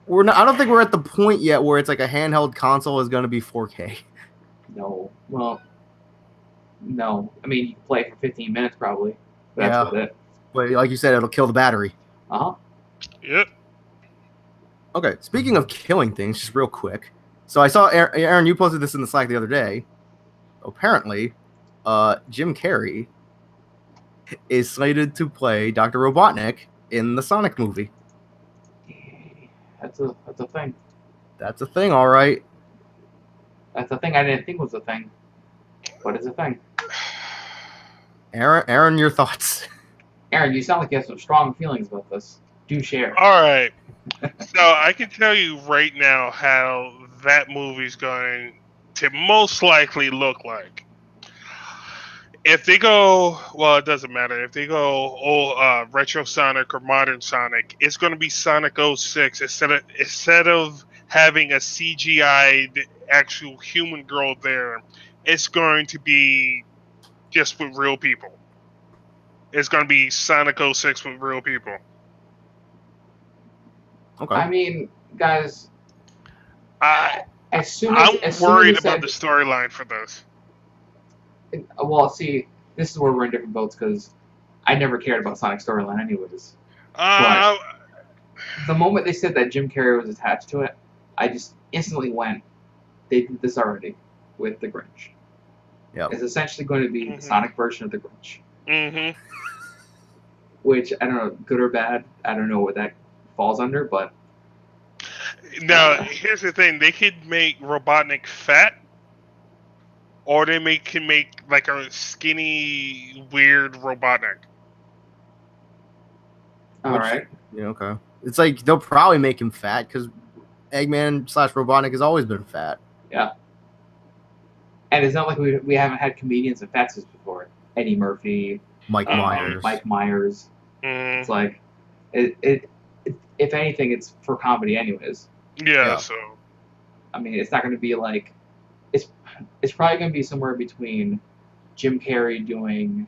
we're not. I don't think we're at the point yet where it's like a handheld console is going to be 4K. No. Well, no. I mean, you can play it for 15 minutes probably. But that's about it. But like you said, it'll kill the battery. Uh-huh. Yep. Okay. Speaking of killing things, just real quick. So I saw Aaron, you posted this in the Slack the other day. Apparently, Jim Carrey is slated to play Dr. Robotnik in the Sonic movie. That's a thing. That's a thing, all right. That's a thing I didn't think was a thing, but it's a thing. Aaron, your thoughts? Aaron, you sound like you have some strong feelings about this. Do share. All right. So I can tell you right now how that movie's going to most likely look like. If they go, well, it doesn't matter. If they go retro Sonic or modern Sonic, it's going to be Sonic 06 instead of having a CGI'd actual human girl there. It's going to be just with real people. It's going to be Sonic 06 with real people. Okay. I mean, guys, I'm as worried as about the storyline for this. Well, see, this is where we're in different boats because I never cared about Sonic's storyline anyways. But the moment they said that Jim Carrey was attached to it, I just instantly went, they did this already with The Grinch. Yeah. It's essentially going to be the Sonic version of The Grinch. Mm-hmm. Which, I don't know, good or bad, I don't know what that falls under, but... Now, here's the thing. They could make Robotnik fat, or they can make like a skinny, weird Robotnik. Alright. Yeah, okay. It's like they'll probably make him fat because Eggman / Robotnik has always been fat. Yeah. And it's not like we haven't had comedians in fat suits before. Eddie Murphy, Mike Myers. Mike Myers. Mm. It's like, it if anything, it's for comedy anyways. Yeah, so. I mean, it's not going to be like, it's probably going to be somewhere between Jim Carrey doing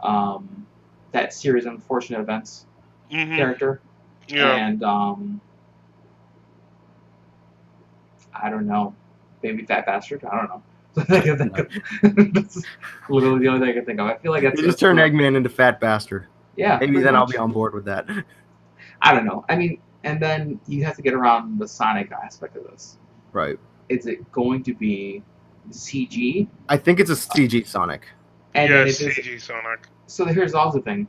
that series of Unfortunate Events character, and I don't know, maybe Fat Bastard. I don't know. That's literally the only thing I can think of. I feel like that's just turn Eggman into Fat Bastard. Yeah, maybe then I'll be on board with that. I don't know. I mean, and then you have to get around the Sonic aspect of this. Right. Is it going to be CG? I think it's a CG Sonic. And yeah, then CG Sonic. So here's also the thing.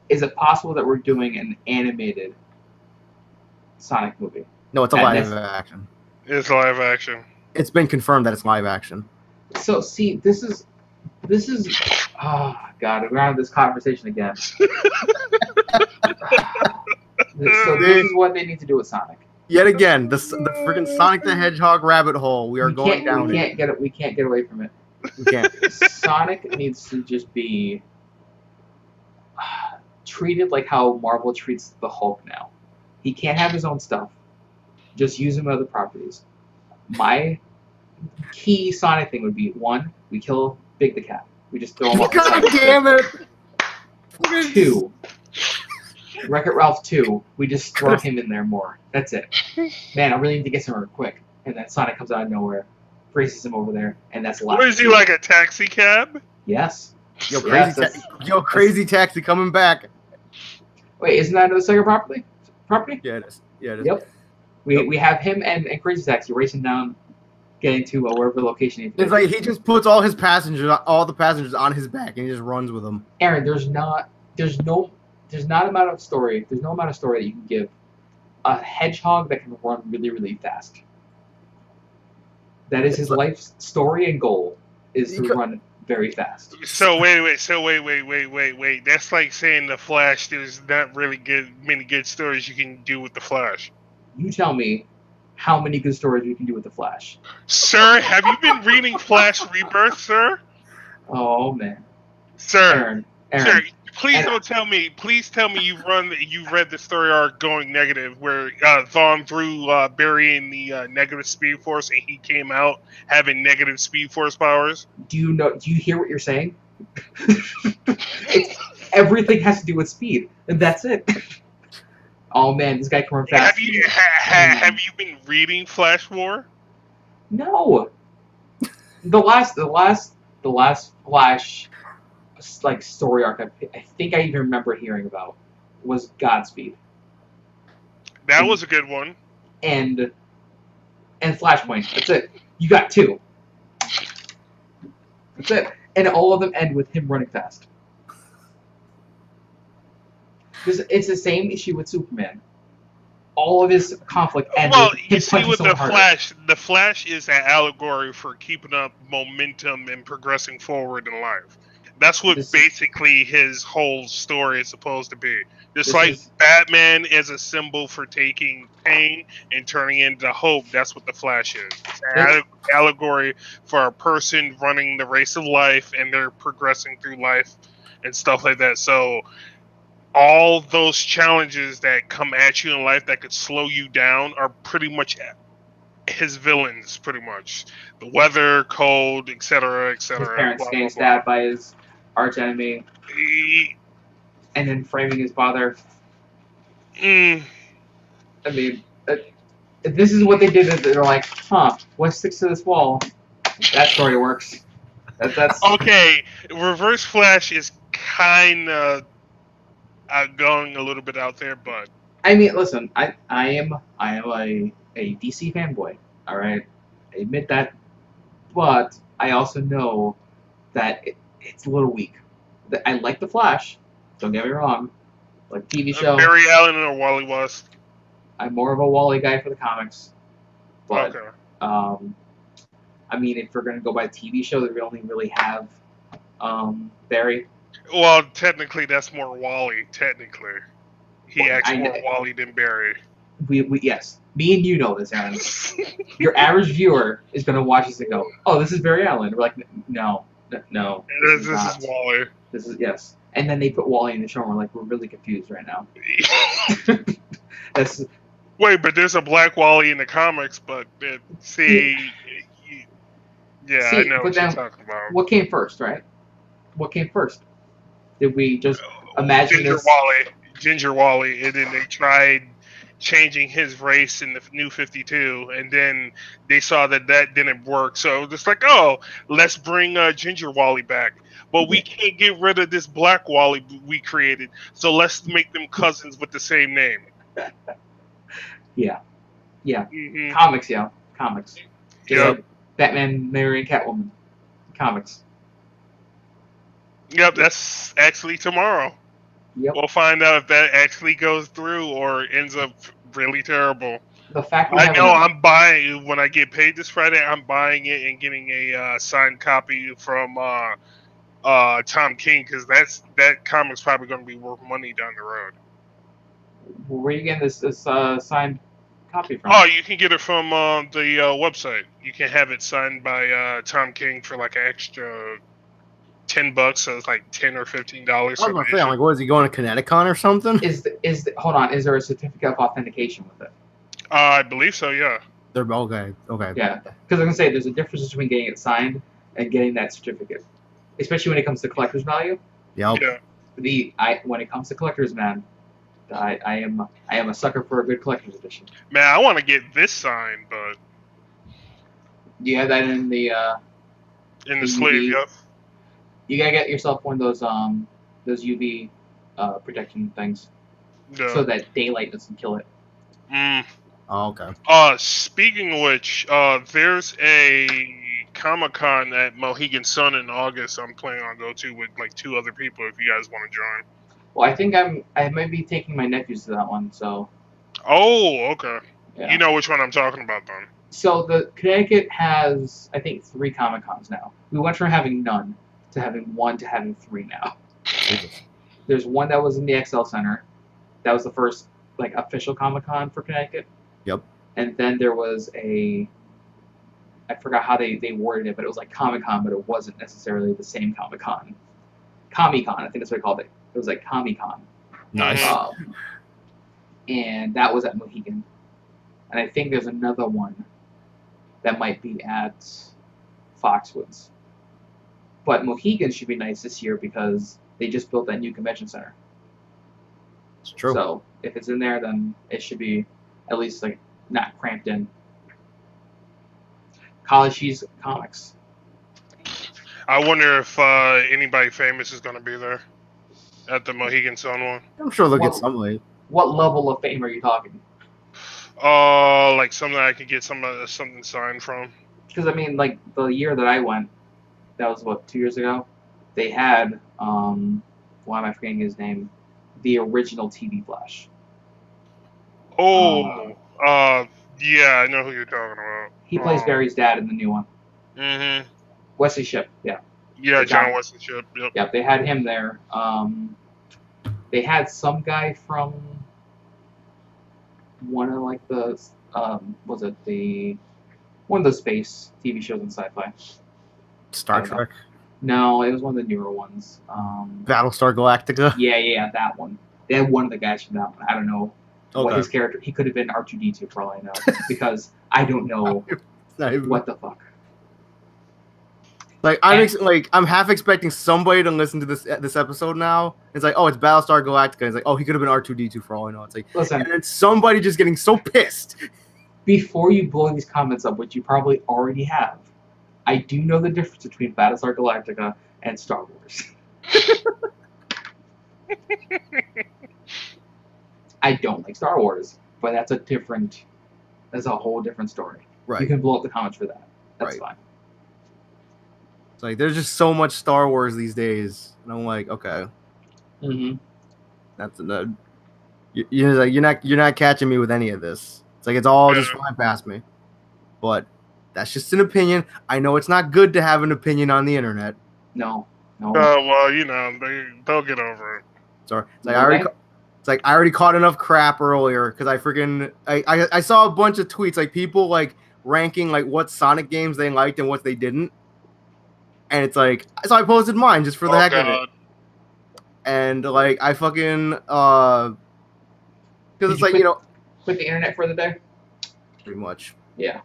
Is it possible that we're doing an animated Sonic movie. No, it's a And live that's- action. It's live action. It's been confirmed that it's live action. So see, this is oh god, we're on this conversation again. So this is what they need to do with Sonic. Yet again, the freaking Sonic the Hedgehog rabbit hole. We are going down. We can't get it. We can't get away from it. We can't. Sonic needs to just be treated like how Marvel treats the Hulk now. He can't have his own stuff. Just use him with other properties. My key Sonic thing would be, 1, we kill Big the Cat. We just throw him off the side. God damn it! 2, Wreck-It Ralph 2, we just throw him in there more. That's it. Man, I really need to get somewhere quick. And then Sonic comes out of nowhere, races him over there, and that's the last. What is he, like a taxi cab? Yes. Yo, Yes, crazy taxi coming back. Wait, isn't that a Sega property? Yeah, it is. Yeah, it is. Yep. We have him and Crazy Taxi racing down, getting to wherever location he's. It's like he just puts all the passengers on his back, and he just runs with them. Aaron, there's no amount of story that you can give a hedgehog that can run really, really fast. That is his life's story and goal, is to run very fast. So wait. That's like saying the Flash. There's not really many good stories you can do with the Flash. You tell me how many good stories you can do with the Flash. Sir, have you been reading Flash Rebirth, sir? Oh man, Sir, Aaron. sir, please don't tell me. Please tell me you read the story arc going negative, where Vaughn threw Barry in the negative Speed Force, and he came out having negative Speed Force powers. Do you hear what you're saying? Everything has to do with speed, and that's it. Oh man, this guy can run fast. Have you been reading Flash War? No. The last Flash like story arc I think I even remember hearing about was Godspeed. That was a good one. And Flashpoint. That's it. You got 2. That's it. And all of them end with him running fast. It's the same issue with Superman. All of his conflict ends with him punching with someone harder. the Flash is an allegory for keeping up momentum and progressing forward in life. That's what basically his whole story is supposed to be. Just like Batman is a symbol for taking pain and turning into hope, that's what the Flash is. It's an allegory for a person running the race of life, and they're progressing through life and stuff like that. So all those challenges that come at you in life that could slow you down are pretty much his villains, pretty much. The weather, cold, etc., etc. His parents getting stabbed by his arch enemy, and then framing his father. I mean, this is what they did. They're like, what sticks to this wall? That story works. That's okay. Reverse Flash is kind of going a little bit out there, but I mean, listen, I am a DC fanboy. All right, I admit that, but I also know that it's a little weak. I like the Flash. Don't get me wrong. Like TV show. Barry Allen or Wally West. I'm more of a Wally guy for the comics. But okay. I mean, if we're gonna go by TV show, that we only really have Barry. Well, technically, that's more Wally. Technically, he acts more Wally than Barry. We yes, me and you know this, Aaron. Your average viewer is gonna watch this and go, "Oh, this is Barry Allen." We're like, "No, no, this is Wally. This is yes." And then they put Wally in the show, and we're like, "We're really confused right now." That's wait, but there's a Black Wally in the comics, but I know what you're talking about. What came first, right? What came first? Did we just imagine Ginger Wally, and then they tried changing his race in the New 52, and then they saw that didn't work, so just like, oh, let's bring Ginger Wally back, but we can't get rid of this Black Wally we created, so let's make them cousins with the same name. Yeah. Mm-hmm. Comics. Yep. Like Batman marrying Catwoman. Comics. Yep, that's actually tomorrow. Yep. We'll find out if that actually goes through or ends up really terrible. The fact we I have know I'm buying when I get paid this Friday. I'm buying it and getting a signed copy from Tom King because that comic's probably going to be worth money down the road. where are you getting this signed copy from? Oh, you can get it from the website. You can have it signed by Tom King for like an extra $10, so it's like $10 or $15. I was gonna say, I'm like, what is he going to Connecticut or something? Hold on? Is there a certificate of authentication with it? I believe so. Yeah. They're okay. Yeah, because I was gonna say there's a difference between getting it signed and getting that certificate, especially when it comes to collector's value. Yep. Yeah. When it comes to collectors, man, I am a sucker for a good collector's edition. Man, I want to get this signed, but You have that in the in the sleeve. Yep. You gotta get yourself one of those UV protection things Yeah. so that daylight doesn't kill it. Oh, okay. Speaking of which, there's a Comic-Con at Mohegan Sun in August. I'm planning on go to with like 2 other people if you guys want to join. Well, I think I might be taking my nephews to that one. So. Oh, okay. Yeah. You know which one I'm talking about then. So the Connecticut has, I think, 3 Comic-Cons now. We went from having none to having 1 to having 3 now. Jesus. There's one that was in the XL Center. That was the first like official Comic-Con for Connecticut. Yep. And then there was I forgot how they worded it, but it was like Comic-Con, but it wasn't necessarily the same Comic-Con. Comic-Con, I think that's what they called it. It was like Comic-Con. Nice. And that was at Mohegan. And I think there's another one that might be at Foxwoods. But Mohegan should be nice this year because they just built that new convention center. It's true. So if it's in there, then it should be at least like not cramped in. College Cheese Comics. I wonder if anybody famous is going to be there at the Mohegan Sun one. I'm sure they'll Well- get some way. What level of fame are you talking? Like something I could get something signed from. Because I mean, like the year that I went, that was what 2 years ago. They had why am I forgetting his name? The original TV Flash. Oh, yeah, I know who you're talking about. He plays Barry's dad in the new one. Mm-hmm. Wesley Shipp, yeah. Yeah, John- John Wesley Shipp. Yep. Yep, they had him there. They had some guy from one of like the was it one of the space TV shows in sci-fi? Star I don't know. Trek, No, it was one of the newer ones. Battlestar Galactica. Yeah, that one. They had one of the guys from that one. I don't know what Okay. his character. He could have been R2D2 for all I know, because I don't know It's not even- what the fuck. Like I'm half expecting somebody to listen to this episode now. It's like, oh, it's Battlestar Galactica. It's like, oh, he could have been R2D2 for all I know. It's like, Listen, and it's somebody just getting so pissed. before you blow these comments up, which you probably already have, I do know the difference between Battlestar Galactica and Star Wars. I don't like Star Wars, but that's a whole different story. Right. You can blow up the comments for that. That's Right. fine. It's like there's just so much Star Wars these days, and I'm like, okay, Mm-hmm. that's you're not catching me with any of this. It's like it's all just flying past me. But that's just an opinion. I know it's not good to have an opinion on the internet. No. Well, they'll get over it. Sorry, it's like I already caught enough crap earlier because I saw a bunch of tweets like people like ranking like what Sonic games they liked and what they didn't, and it's like so I posted mine just for the heck of it, and like I fucking because it's like quit the internet for the day. pretty much Yeah.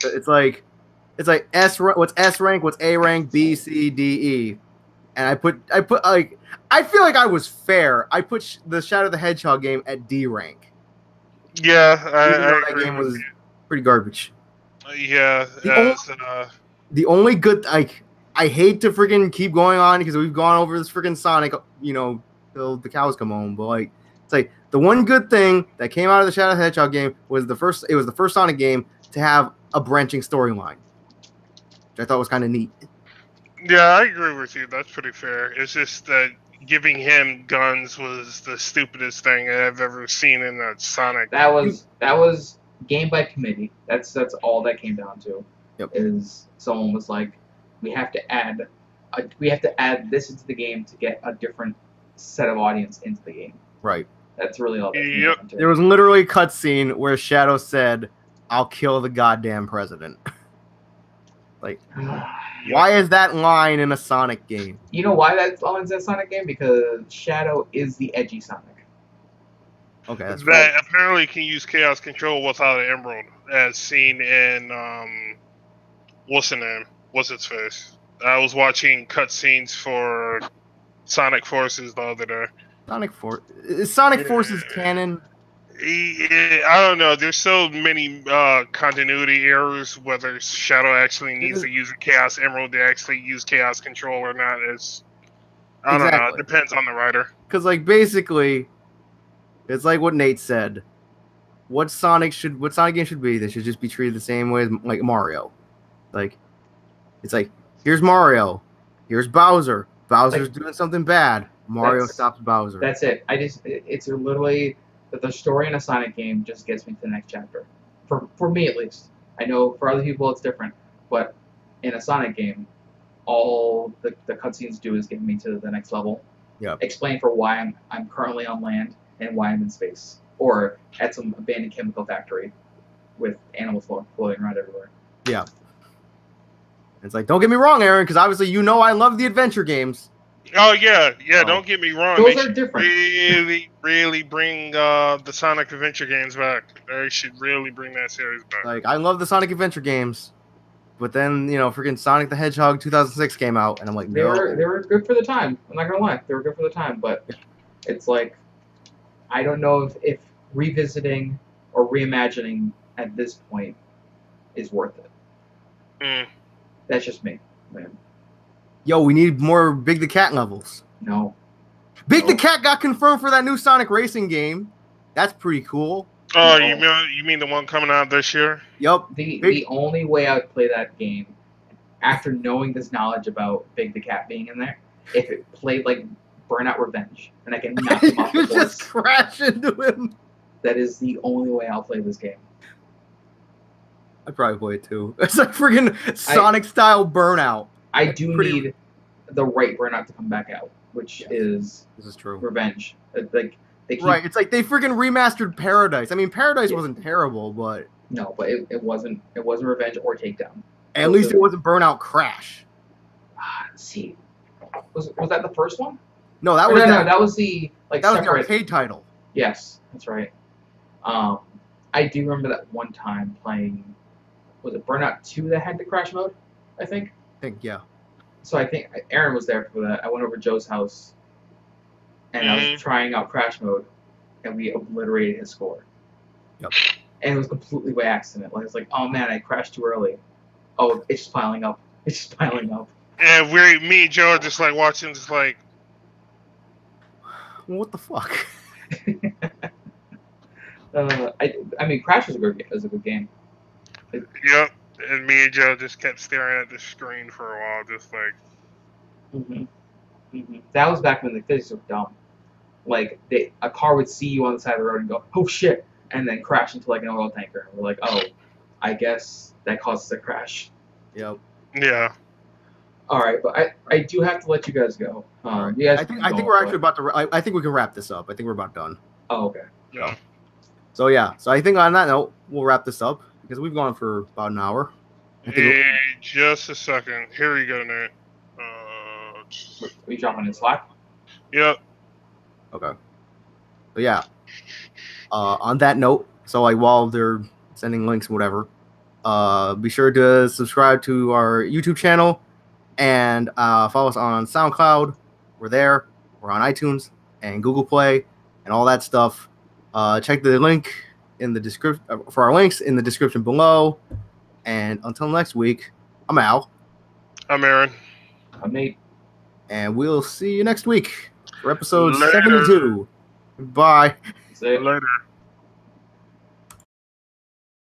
it's like what's S rank, what's A rank, B, C, D, E, and I put like I feel like I was fair. I put the Shadow the Hedgehog game at D rank. Yeah, Even though I that game agree was with you. pretty garbage. Yeah, The only good I hate to freaking keep going on because we've gone over this freaking Sonic, till the cows come home. But like, it's like the one good thing that came out of the Shadow the Hedgehog game was the first Sonic game to have a branching storyline, which I thought was kind of neat. yeah, I agree with you. That's pretty fair. It's just that giving him guns was the stupidest thing I've ever seen in a Sonic. That was game by committee. That's all that came down to. Yep. Is someone was like, we have to add this into the game to get a different set of audience into the game. Right. That's really all that came Yep. down to. There was literally a cutscene where Shadow said, "I'll kill the goddamn president." Like, why is that line in a Sonic game? You know why that's all in that Sonic game? Because Shadow is the edgy Sonic. Okay, that's That right. apparently can use Chaos Control without an Emerald, as seen in what's the name? What's its face? I was watching cutscenes for Sonic Forces the other day. Sonic Force is Sonic Forces canon? I don't know. There's so many continuity errors. Whether Shadow actually needs to use a Chaos Emerald to actually use Chaos Control or not is, I don't know. Exactly. It depends on the writer. Because like basically, it's like what Nate said. What Sonic game should be? They should just be treated the same way as like Mario. Like, it's like, here's Mario, here's Bowser. Bowser's doing something bad. Mario stops Bowser. That's it. It's literally the story in a Sonic game just gets me to the next chapter. For me at least. I know for other people it's different, but in a Sonic game, all the cutscenes do is get me to the next level. Yeah. Explain for why I'm currently on land and why I'm in space, or at some abandoned chemical factory with animals floating around everywhere. Yeah. It's like, don't get me wrong, Aaron, because obviously you know I love the adventure games. Oh yeah. Don't get me wrong. Those They are should different. really bring the Sonic Adventure games back. They should really bring that series back. Like, I love the Sonic Adventure games, but then freaking Sonic the Hedgehog 2006 came out, and I'm like, They no. were good for the time. I'm not gonna lie, they were good for the time, but it's like I don't know if revisiting or reimagining at this point is worth it. Mm. That's just me, man. Yo, we need more Big the Cat levels. No. Big the No. Cat got confirmed for that new Sonic Racing game. That's pretty cool. Oh, No. you mean the one coming out this year? Yup. The only way I would play that game, after knowing this knowledge about Big the Cat being in there, if it played like Burnout Revenge, and I can knock him off the You just course, crash into him. that is the only way I'll play this game. I'd probably play it too. It's like freaking Sonic style Burnout. I do Pretty- need the right Burnout to come back out, which is This is true. Revenge. Like they keep, Right, it's like they freaking remastered Paradise. I mean, Paradise wasn't terrible, but No, but it wasn't Revenge or Takedown. at least it wasn't Burnout Crash. Let's see, was that the first one? No, that Or was no, that was the like that was the separate. arcade title. Yes, that's right. I do remember that one time playing. Was it Burnout 2 that had the crash mode? I think. I think, yeah. So I think Aaron was there for that. I went over to Joe's house, and I was trying out crash mode, and we obliterated his score. Yep. And it was completely by accident. Like it's like, oh man, I crashed too early. Oh, it's just piling up. It's just piling up. And me and Joe are just like watching, just like, Well, what the fuck? I mean, Crash was a good game. yep. And me and Joe just kept staring at the screen for a while, just like. That was back when the physics were dumb. Like a car would see you on the side of the road and go, "Oh shit," and then crash into like an oil tanker. And we're like, "Oh, I guess that causes a crash." Yep. Yeah. All right, but I do have to let you guys go. You guys I can think go, we're actually but- about to. I think we can wrap this up. I think we're about done. Oh, okay. Yeah. So yeah. So I think on that note, we'll wrap this up because we've gone for about an hour. I think Hey, just a second. Here you go, Nate. We dropping in Slack. Yep. Okay. But yeah. On that note, so like while they're sending links and whatever, be sure to subscribe to our YouTube channel and follow us on SoundCloud. We're there. We're on iTunes and Google Play and all that stuff. Check the link in the description for our links in the description below. And until next week, I'm Al, I'm Aaron. I'm Nate. and we'll see you next week for episode Later. 72. Bye. Say it. Later.